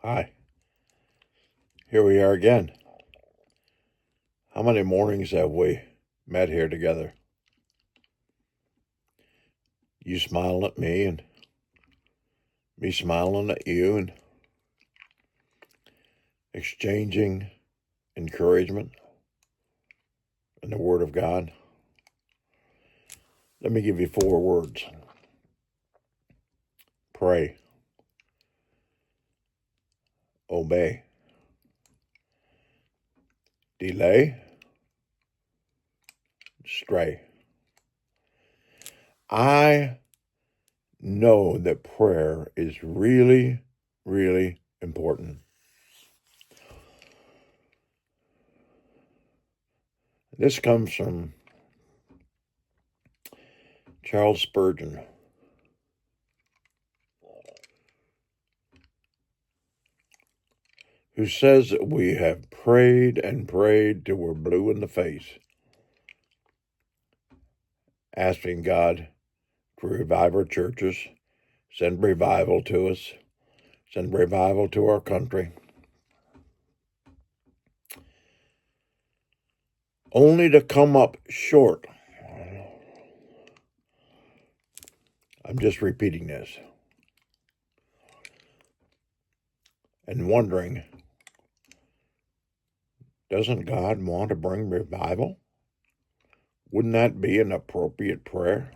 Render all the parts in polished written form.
Hi, here we are again. How many mornings have we met here together? You smiling at me and me smiling at you and exchanging encouragement in the Word of God. Let me give you 4 words. Pray. Obey. Delay. Stray. I know that prayer is really, really important. This comes from Charles Spurgeon, who says that we have prayed and prayed till we're blue in the face, asking God to revive our churches, send revival to us, send revival to our country, only to come up short. I'm just repeating this and wondering, doesn't God want to bring revival? Wouldn't that be an appropriate prayer?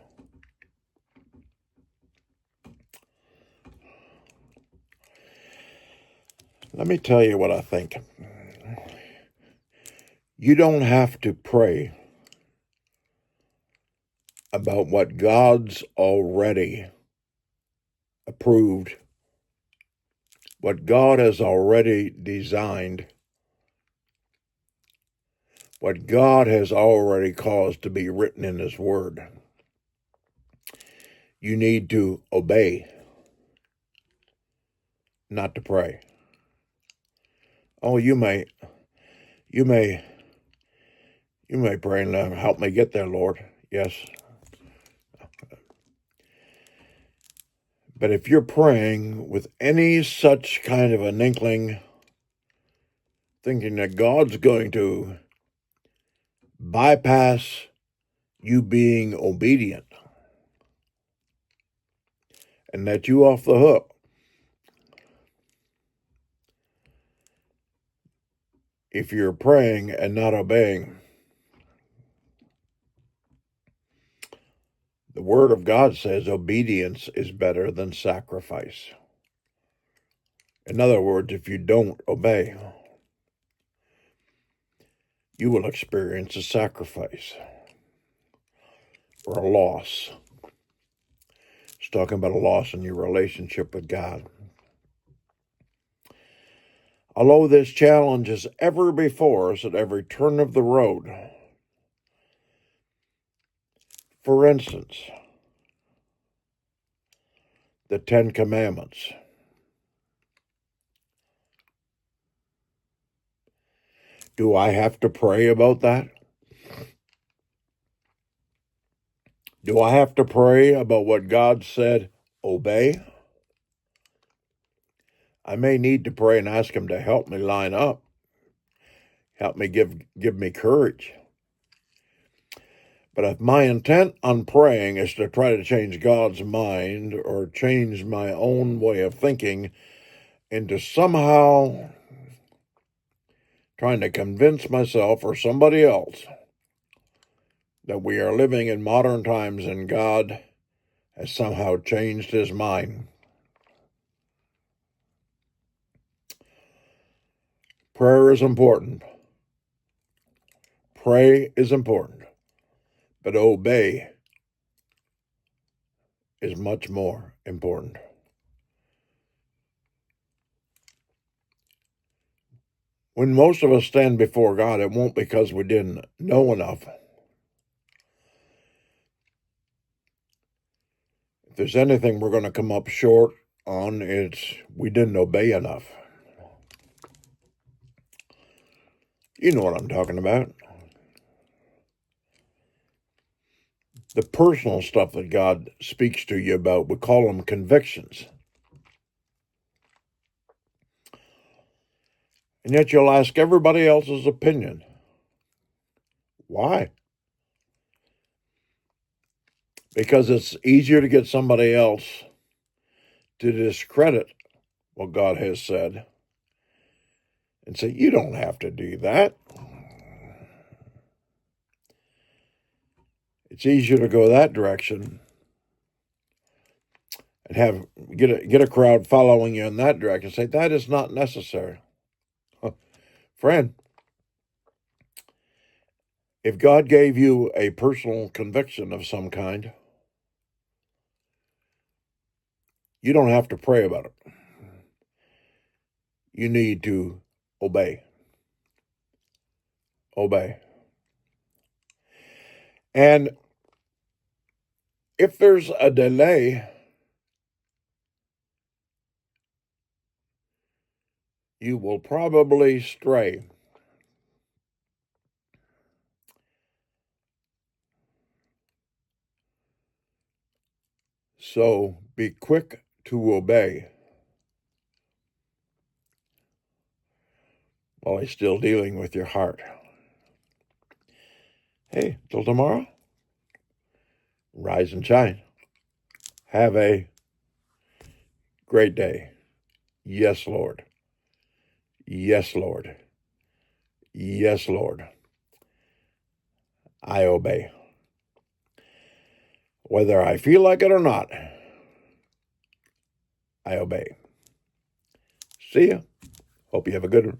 Let me tell you what I think. You don't have to pray about what God's already approved, what God has already designed, what God has already caused to be written in His Word. You need to obey, not to pray. Oh, you may pray and help me get there, Lord. Yes. But if you're praying with any such kind of an inkling, thinking that God's going to bypass you being obedient and let you off the hook, if you're praying and not obeying, the Word of God says obedience is better than sacrifice. In other words, if you don't obey, you will experience a sacrifice or a loss. It's talking about a loss in your relationship with God. Although this challenge is ever before us at every turn of the road, for instance, the 10 Commandments. Do I have to pray about that? Do I have to pray about what God said, obey? I may need to pray and ask Him to help me line up, help me give me courage. But if my intent on praying is to try to change God's mind or change my own way of thinking into somehow trying to convince myself or somebody else that we are living in modern times and God has somehow changed His mind, prayer is important. Pray is important, but obey is much more important. When most of us stand before God, it won't because we didn't know enough. If there's anything we're going to come up short on, it's we didn't obey enough. You know what I'm talking about. The personal stuff that God speaks to you about, we call them convictions. And yet you'll ask everybody else's opinion. Why? Because it's easier to get somebody else to discredit what God has said and say, you don't have to do that. It's easier to go that direction and get a crowd following you in that direction. Say, that is not necessary. Friend, if God gave you a personal conviction of some kind, you don't have to pray about it. You need to obey. Obey. And if there's a delay, you will probably stray. So be quick to obey while he's still dealing with your heart. Hey, till tomorrow, rise and shine. Have a great day. Yes, Lord. Yes, Lord. Yes, Lord. I obey. Whether I feel like it or not, I obey. See ya. Hope you have a good one.